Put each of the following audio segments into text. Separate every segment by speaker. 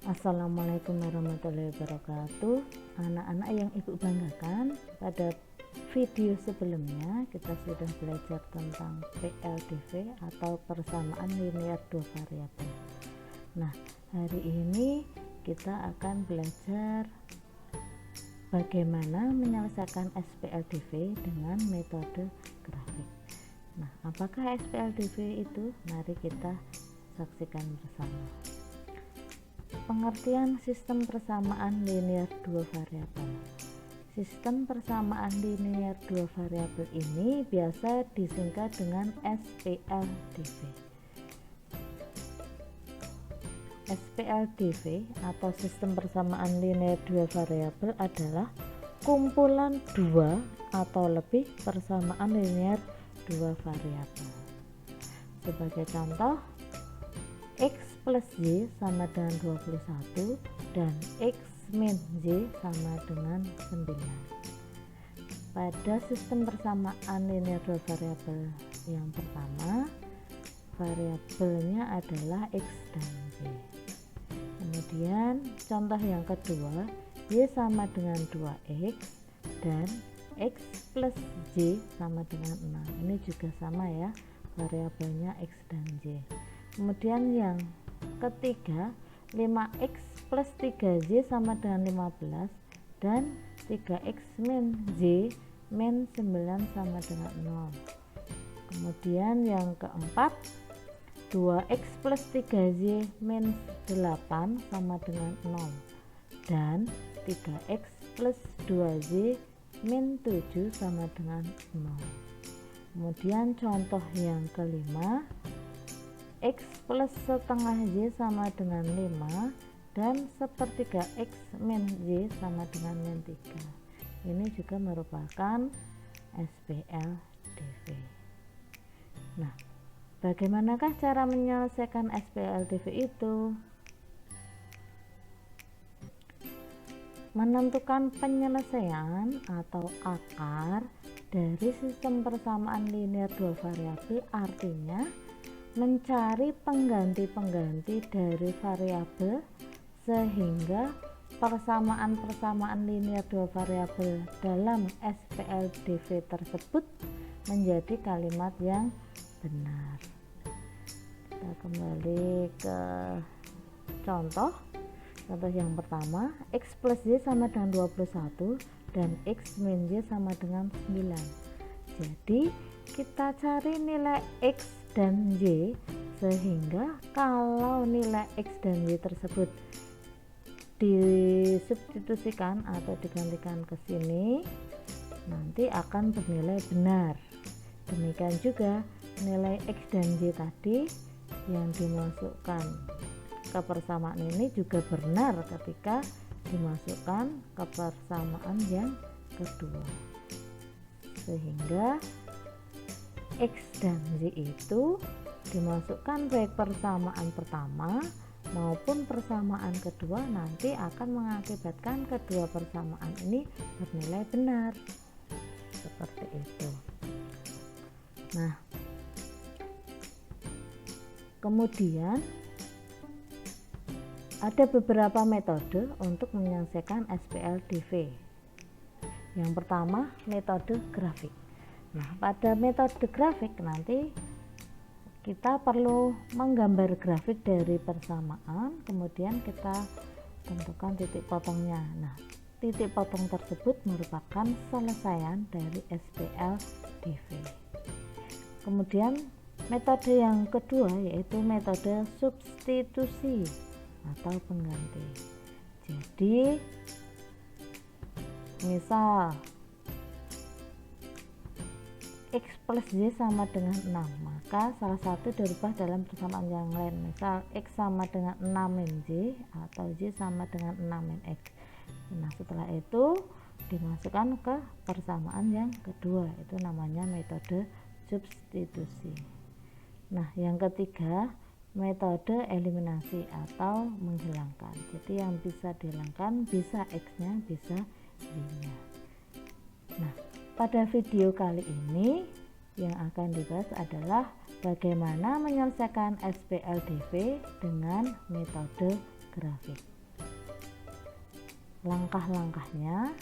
Speaker 1: Assalamualaikum warahmatullahi wabarakatuh. Anak-anak yang ibu banggakan, pada video sebelumnya kita sudah belajar tentang PLDV atau persamaan linear dua variabel. Nah, hari ini kita akan belajar bagaimana menyelesaikan SPLDV dengan metode grafik. Nah, apakah SPLDV itu? Mari kita saksikan bersama. Pengertian sistem persamaan linear dua variabel. Sistem persamaan linear dua variabel ini biasa disingkat dengan SPLDV. SPLDV atau sistem persamaan linear dua variabel adalah kumpulan dua atau lebih persamaan linear dua variabel. Sebagai contoh, X plus Y sama dengan 21 dan X min Y sama dengan 9. Pada sistem persamaan linear dua variabel yang pertama, variabelnya adalah X dan Y. Kemudian contoh yang kedua, Y sama dengan 2X dan X plus Y sama dengan 6. Ini juga sama ya, variabelnya X dan Y. Kemudian yang ketiga, 5x plus 3y sama dengan 15 dan 3x min y min 9 sama dengan 0. Kemudian yang keempat, 2x plus 3y min 8 sama dengan 0 dan 3x plus 2y min 7 sama dengan 0. Kemudian contoh yang kelima, X plus setengah Y sama dengan 5 dan sepertiga X min Y sama dengan min 3. Ini juga merupakan SPLDV. Nah, bagaimanakah cara menyelesaikan SPLDV itu? Menentukan penyelesaian atau akar dari sistem persamaan linear dua variabel artinya mencari pengganti-pengganti dari variabel sehingga persamaan-persamaan linear dua variabel dalam SPLDV tersebut menjadi kalimat yang benar. Kita kembali ke contoh yang pertama, X plus Y sama dengan 21 dan X min Y sama dengan 9. Jadi kita cari nilai X dan Y sehingga kalau nilai X dan Y tersebut disubstitusikan atau digantikan ke sini nanti akan bernilai benar. Demikian juga nilai X dan Y tadi yang dimasukkan ke persamaan ini juga benar ketika dimasukkan ke persamaan yang kedua, sehingga X dan Y itu dimasukkan baik persamaan pertama maupun persamaan kedua nanti akan mengakibatkan kedua persamaan ini bernilai benar, seperti itu. Nah, kemudian ada beberapa metode untuk menyelesaikan SPLDV. Yang pertama, metode grafik. Nah, pada metode grafik nanti kita perlu menggambar grafik dari persamaan, kemudian kita tentukan titik potongnya. Nah, titik potong tersebut merupakan selesaian dari SPLDV. Kemudian metode yang kedua yaitu metode substitusi atau pengganti. Jadi, misal X plus Y sama dengan 6, maka salah satu dirubah dalam persamaan yang lain. Misal X sama dengan 6 min Y atau Y sama dengan 6 min X. Nah, setelah itu dimasukkan ke persamaan yang kedua, itu namanya metode substitusi. Nah, yang ketiga, metode eliminasi atau menghilangkan. Jadi yang bisa dihilangkan bisa X-nya, bisa Y-nya. Nah, pada video kali ini yang akan dibahas adalah bagaimana menyelesaikan SPLDV dengan metode grafik. langkah-langkahnya.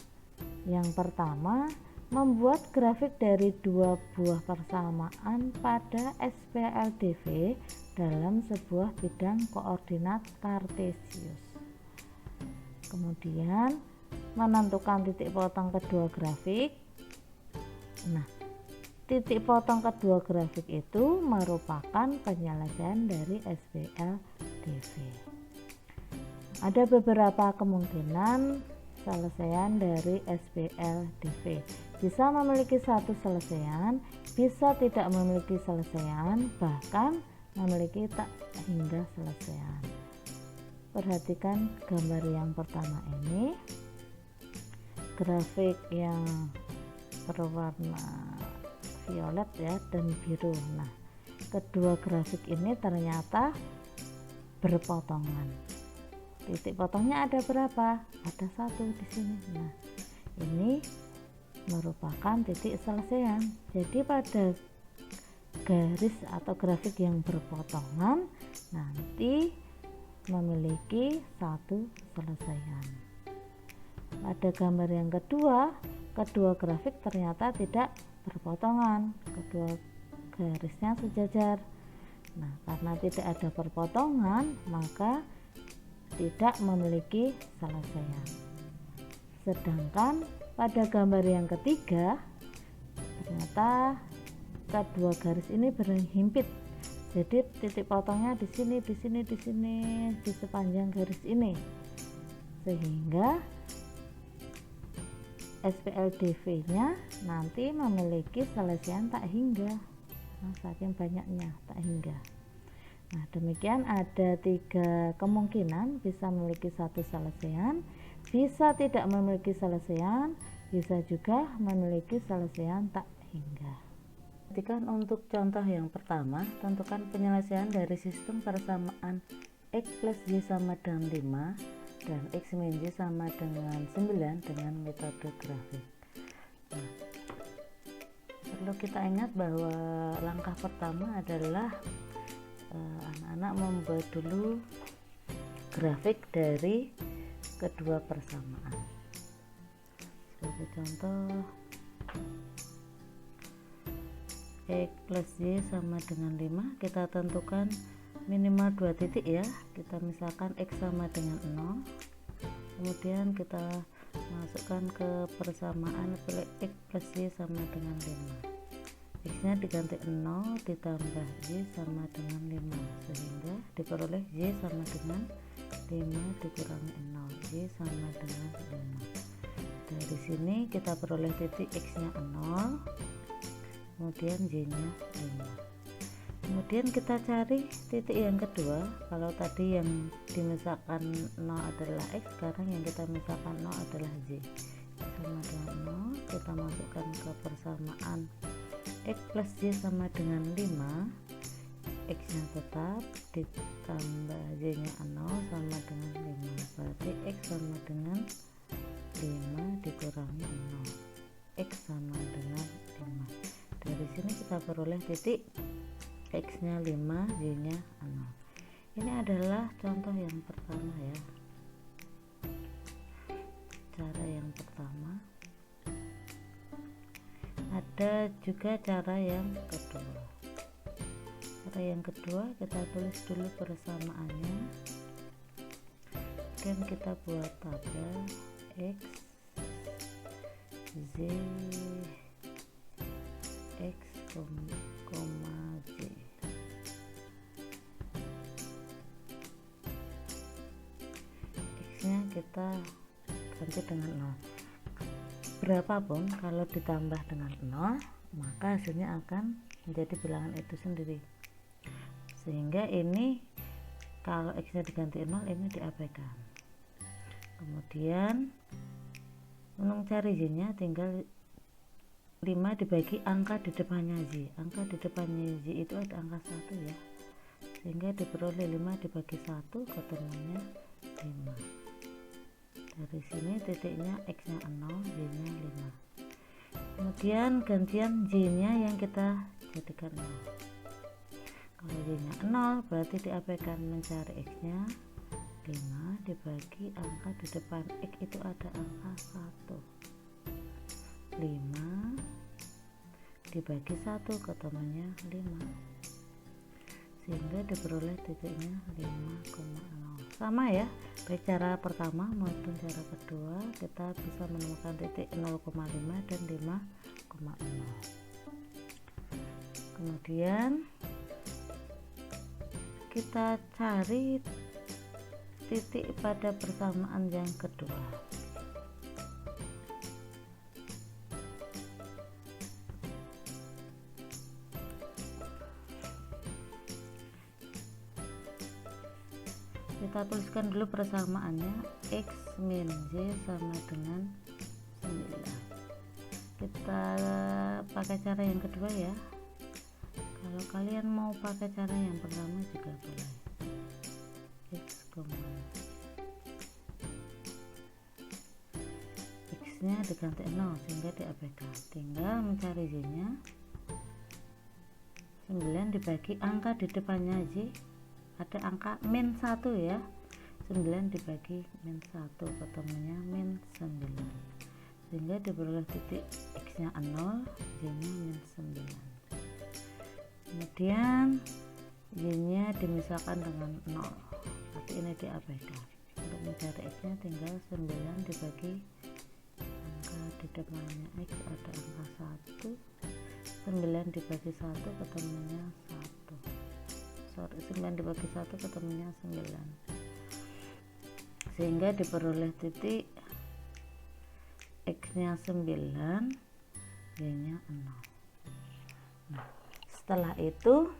Speaker 1: Yang pertama, membuat grafik dari dua buah persamaan pada SPLDV dalam sebuah bidang koordinat kartesius. Kemudian menentukan titik potong kedua grafik. Nah, titik potong kedua grafik itu merupakan penyelesaian dari SPLDV. Ada beberapa kemungkinan selesaian dari SPLDV. Bisa memiliki satu selesaian, bisa tidak memiliki selesaian, bahkan memiliki tak hingga selesaian. Perhatikan gambar yang pertama ini, grafik yang berwarna violet ya dan biru. Nah, kedua grafik ini ternyata berpotongan. Titik potongnya ada berapa? Ada satu di sini. Nah, ini merupakan titik selesaian. Jadi pada garis atau grafik yang berpotongan nanti memiliki satu selesaian. Pada gambar yang kedua, kedua grafik ternyata tidak berpotongan, kedua garisnya sejajar. Nah, karena tidak ada perpotongan, maka tidak memiliki selesaian. Sedangkan pada gambar yang ketiga, ternyata kedua garis ini berhimpit. Jadi titik potongnya di sini, di sini, di sini, di sepanjang garis ini. Sehingga SPLDV-nya nanti memiliki selesaian tak hingga. Nah, saking banyaknya tak hingga. Nah, demikian ada 3 kemungkinan bisa memiliki satu selesaian, bisa tidak memiliki selesaian, bisa juga memiliki selesaian tak hingga. Perhatikan untuk contoh yang pertama, tentukan penyelesaian dari sistem persamaan X plus Y sama dengan 5 dan X min Y sama dengan 9 dengan metode grafik. Nah, perlu kita ingat bahwa langkah pertama adalah anak-anak membuat dulu grafik dari kedua persamaan. Sebagai contoh, X plus Y sama dengan 5, kita tentukan minimal 2 titik ya. Kita misalkan X sama dengan 0, kemudian kita masukkan ke persamaan X plus Y sama dengan 5. X nya diganti 0 ditambah Y sama dengan 5, sehingga diperoleh Y sama dengan 5 dikurangi 0, Y sama dengan 5. Dari sini kita peroleh titik X nya 0, kemudian Y nya 5. Kemudian kita cari titik yang kedua. Kalau tadi yang dimisalkan 0 adalah X, sekarang yang kita misalkan 0 adalah Y. Sama dengan 0, kita masukkan ke persamaan X plus Y sama dengan 5, X nya tetap ditambah Y nya 0 sama dengan 5, berarti X sama dengan 5 dikurangi 0, X sama dengan 5. Dari sini kita peroleh titik X nya 5, Y nya 0. Ini adalah contoh yang pertama ya, cara yang pertama. Ada juga cara yang kedua. Cara yang kedua, kita tulis dulu persamaannya dan kita buat tabel X, Z, X, Z. X nya kita ganti dengan 0. Berapapun kalau ditambah dengan 0, maka hasilnya akan menjadi bilangan itu sendiri. Sehingga ini kalau X nya diganti 0, ini diabaikan. Kemudian untuk cari Y nya tinggal 5 dibagi angka di depannya Y. Angka di depannya Y itu ada angka 1 ya, sehingga diperoleh 5 dibagi 1, ketemunya 5. Dari sini titiknya X nya 0, Y nya 5. Kemudian gantian Y nya yang kita jadikan 0. Kalau Y nya 0 berarti diabaikan, mencari X nya 5 dibagi angka di depan X itu ada angka 1. 5 dibagi 1 ketemunya 5, sehingga diperoleh titiknya 5,0. Sama ya, baik cara pertama maupun cara kedua kita bisa menemukan titik 0,5 dan 5,0. Kemudian kita cari titik pada persamaan yang kedua. Kita tuliskan dulu persamaannya, X min Y sama dengan 9. Kita pakai cara yang kedua ya. Kalau kalian mau pakai cara yang pertama juga boleh. X, X nya diganti 0 sehingga diabaikan, tinggal mencari Y nya. 9 dibagi angka di depannya Y, ada angka min 1 ya. 9 dibagi min 1 ketemunya min 9, sehingga diperoleh titik X nya 0, Y nya min 9. Kemudian Y nya dimisahkan dengan 0, berarti ini diabaikan. Untuk mencari X nya tinggal 9 dibagi angka di depannya X ada angka 1, 9 dibagi 1 ketemunya 9 dibagi 1 ketemunya 9, sehingga diperoleh titik X nya 9, Y nya 0. Nah, setelah itu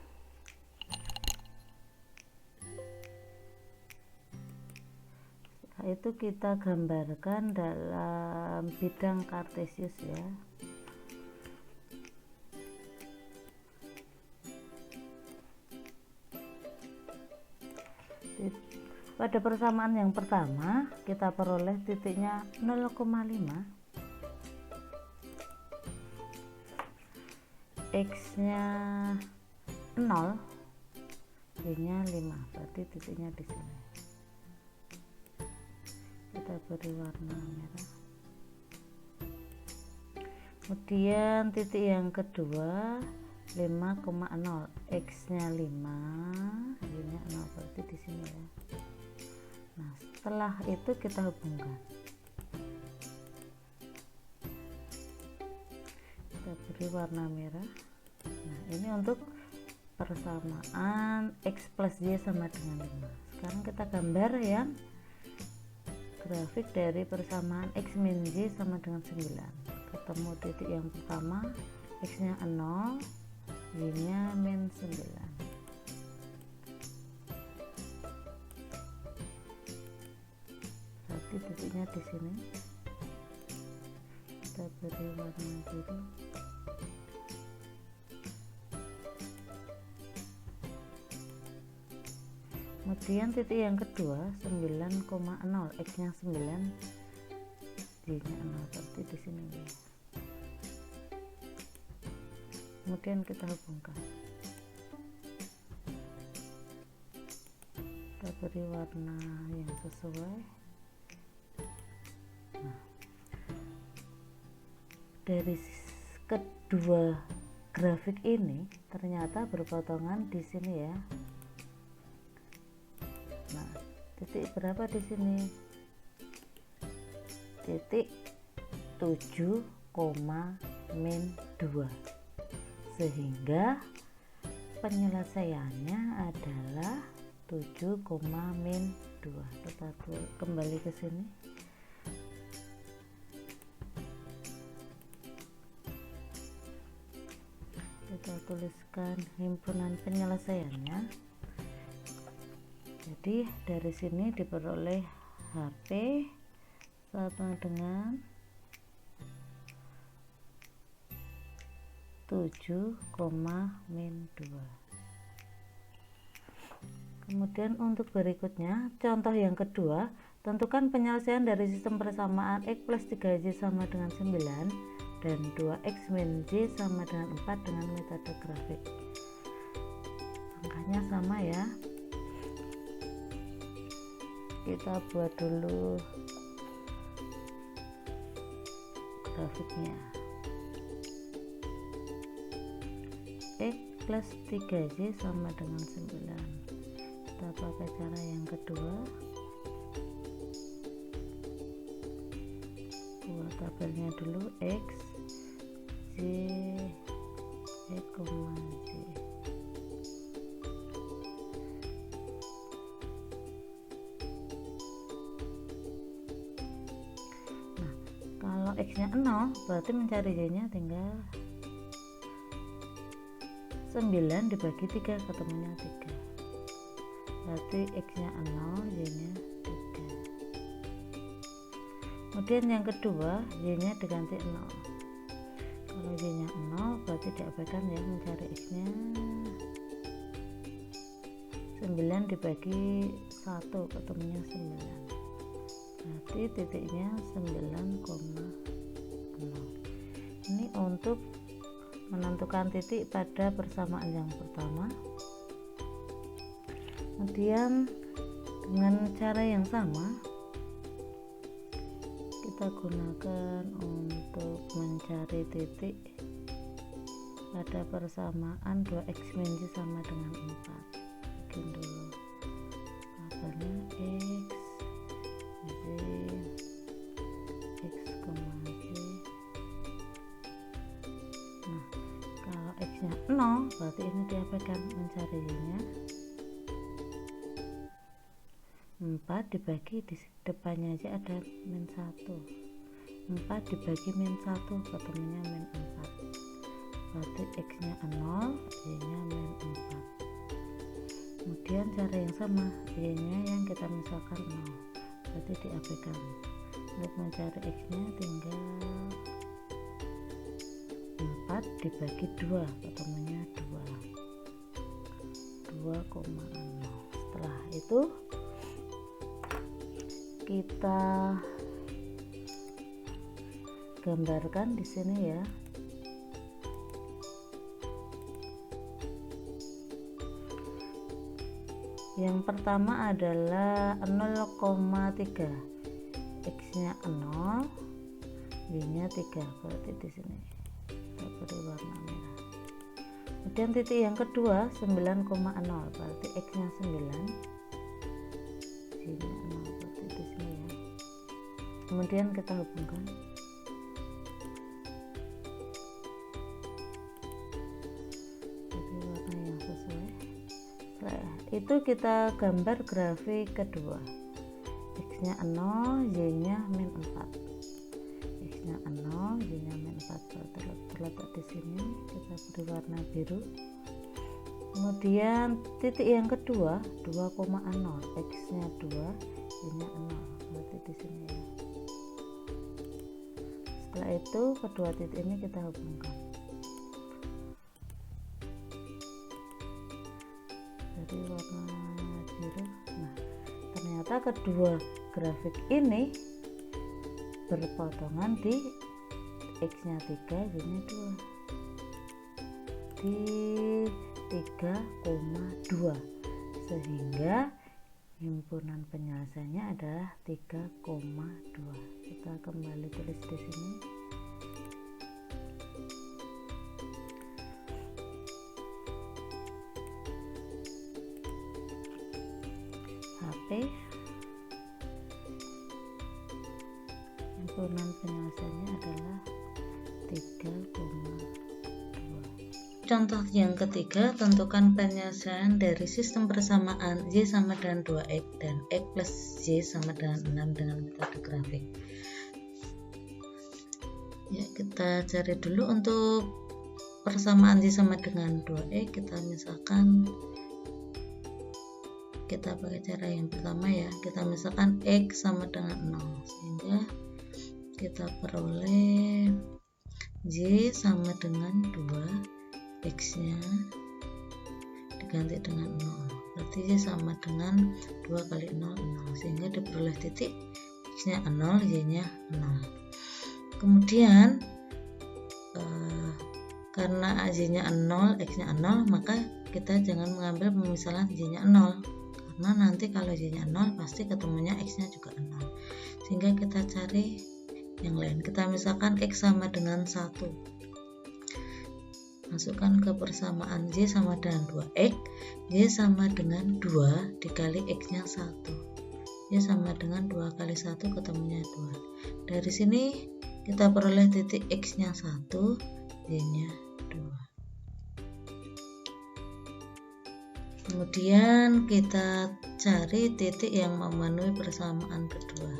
Speaker 1: kita gambarkan dalam bidang kartesius ya. Pada persamaan yang pertama kita peroleh titiknya 0,5, X nya 0, Y nya 5, berarti titiknya di sini. Kita beri warna merah. Kemudian titik yang kedua 5,0, X nya 5, Y nya 0, berarti di sini ya. Nah, setelah itu kita hubungkan. Kita beri warna merah. Nah, ini untuk persamaan X plus Y sama dengan 5. Sekarang kita gambar yang grafik dari persamaan X min Y sama dengan 9. Ketemu titik yang pertama, X nya 0, Y nya min 9. Berarti titiknya di sini. Kita beri warna biru. Kemudian titik yang kedua 9,0, X nya 9, Y nya 0, berarti di sini ya. Kemudian kita hubungkan. Kita beri warna yang sesuai. Nah, dari kedua grafik ini ternyata berpotongan di sini ya. Nah, titik berapa di sini? Titik 7, min 2, sehingga penyelesaiannya adalah 7, min 2. Kita kembali ke sini. Kita tuliskan himpunan penyelesaiannya. Jadi dari sini diperoleh HP sama dengan 7, min 2. Kemudian untuk berikutnya, contoh yang kedua, tentukan penyelesaian dari sistem persamaan X plus 3Y sama dengan 9 dan 2X min Y sama dengan 4 dengan metode grafik. Angkanya sama ya. kita buat dulu grafiknya. X plus 3Y sama dengan 9. Kita pakai cara yang kedua, buat tabelnya dulu. X, Y, Y, Z. Nah, kalau X nya 0 berarti mencari Y nya tinggal 9 dibagi 3, ketemunya 3. Berarti X nya 0, Y nya 3. Kemudian yang kedua, Y nya diganti 0. Kalau Y nya 0 berarti diabaikan ya, mencari X nya 9 dibagi 1, ketemunya 9. Berarti titiknya 9,0. Ini untuk menentukan titik pada persamaan yang pertama. Kemudian dengan cara yang sama kita gunakan untuk mencari titik pada persamaan 2x min y sama dengan 4. Bikin dulu tabelnya X, Y, X, Z. Nah, kalau X nya 0 berarti ini diabaikan, mencari Y nya 4 dibagi, di depannya aja ada min 1. 4 dibagi min 1, ketemunya min 4. Berarti X nya 0, Y nya min 4. Kemudian cara yang sama, Y nya yang kita misalkan 0, berarti diabaikan. Untuk mencari X nya tinggal 4 dibagi 2, ketemunya 2,0. Setelah itu kita gambarkan di sini ya. Yang pertama adalah 0,3. X nya 0, Y nya 3, berarti di sini kita beri warna merah. Kemudian titik yang kedua 9,0, berarti X nya 9, Y nya 0, berarti di sini ya. Kemudian kita hubungkan. Jadi warna yang sesuai. Setelah itu kita gambar grafik kedua. X nya 0, Y nya min 4. X nya 0, Y nya min 4, terletak di sini. Kita beri warna biru. Kemudian titik yang kedua 2,0, X nya 2, Y nya 0, berarti di sini ya. Setelah itu kedua titik ini kita hubungkan. Jadi warna biru. Nah, ternyata kedua grafik ini berpotongan di X nya 3, Y nya 2 di 3,2, sehingga himpunan penyelesaiannya adalah 3,2. Kita kembali tulis di sini. HP himpunan penyelesaiannya adalah 3,2.
Speaker 2: Contoh yang ketiga, tentukan penyelesaian dari sistem persamaan Y sama dengan 2X dan X plus Y sama dengan 6 dengan metode grafik. Ya, kita cari dulu untuk persamaan Y sama dengan 2X. Kita misalkan kita pakai cara yang pertama ya, kita misalkan X sama dengan 0, sehingga kita peroleh Y sama dengan 2, X nya diganti dengan 0, berarti Y sama dengan 2 kali 0, 0, sehingga diperoleh titik X nya 0, Y nya 0. Kemudian karena Y nya 0, X nya 0, maka kita jangan mengambil pemisahan Y nya 0, karena nanti kalau Y-nya 0 pasti ketemunya X-nya juga 0, sehingga kita cari yang lain. Kita misalkan X sama dengan 1, masukkan ke persamaan Y sama dengan 2X, Y sama dengan 2 dikali X nya 1, Y sama dengan 2 kali 1 ketemunya 2. Dari sini kita peroleh titik X nya 1, Y nya 2. Kemudian kita cari titik yang memenuhi persamaan kedua.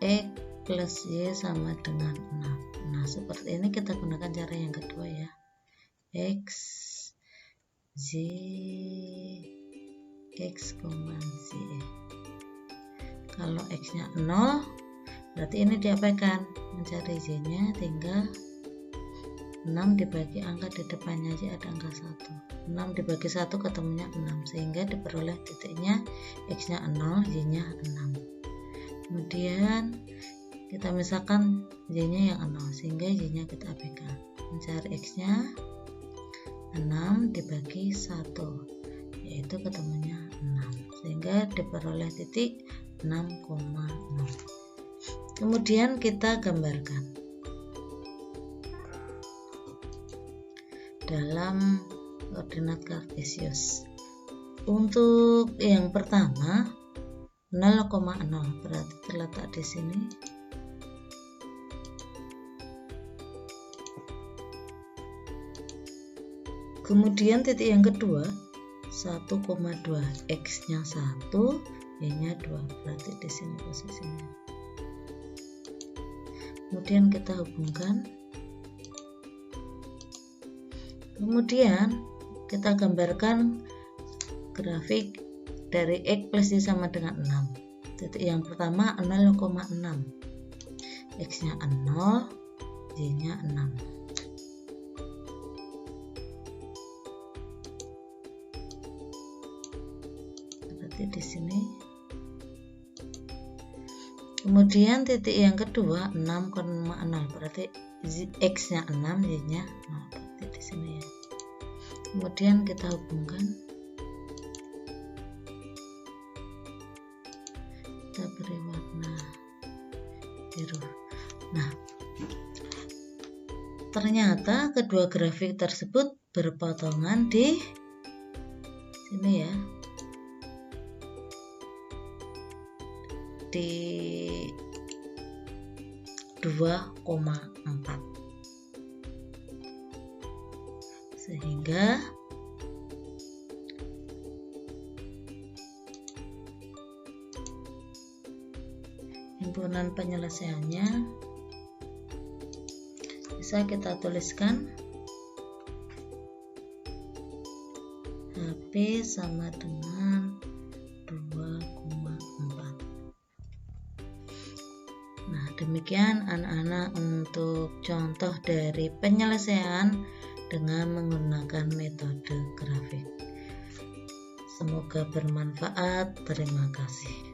Speaker 2: X plus Y sama dengan 6. Nah, seperti ini kita gunakan cara yang kedua ya. X, Y, X, Z. Kalau X nya 0, berarti ini diabaikan. Mencari Y nya tinggal 6 dibagi angka di depannya Y ada angka 1. 6 dibagi 1 ketemunya 6, sehingga diperoleh titiknya X nya 0, Y nya 6. Kemudian kita misalkan Y nya yang 0, sehingga Y nya kita abaikan. Mencari X nya 6 dibagi 1, yaitu ketemunya 6, sehingga diperoleh titik 6,0. Kemudian kita gambarkan dalam koordinat kartesius. Untuk yang pertama 0,0 berarti terletak di sini. Kemudian titik yang kedua 1,2, X nya 1, Y nya 2, berarti di sini posisinya. Kemudian kita hubungkan. Kemudian kita gambarkan grafik dari X plus Y sama dengan 6. Titik yang pertama 0,6, X nya 0, Y nya 6. Berarti di sini. Kemudian titik yang kedua 6,0, berarti X nya 6, Y nya 0, berarti di sini ya. Kemudian kita hubungkan, kita beri warna biru. Nah, ternyata kedua grafik tersebut berpotongan di sini ya, di 2,4, sehingga himpunan penyelesaiannya bisa kita tuliskan HP sama dengan 2,4. Nah, demikian anak-anak untuk contoh dari penyelesaian dengan menggunakan metode grafik. Semoga bermanfaat. Terima kasih.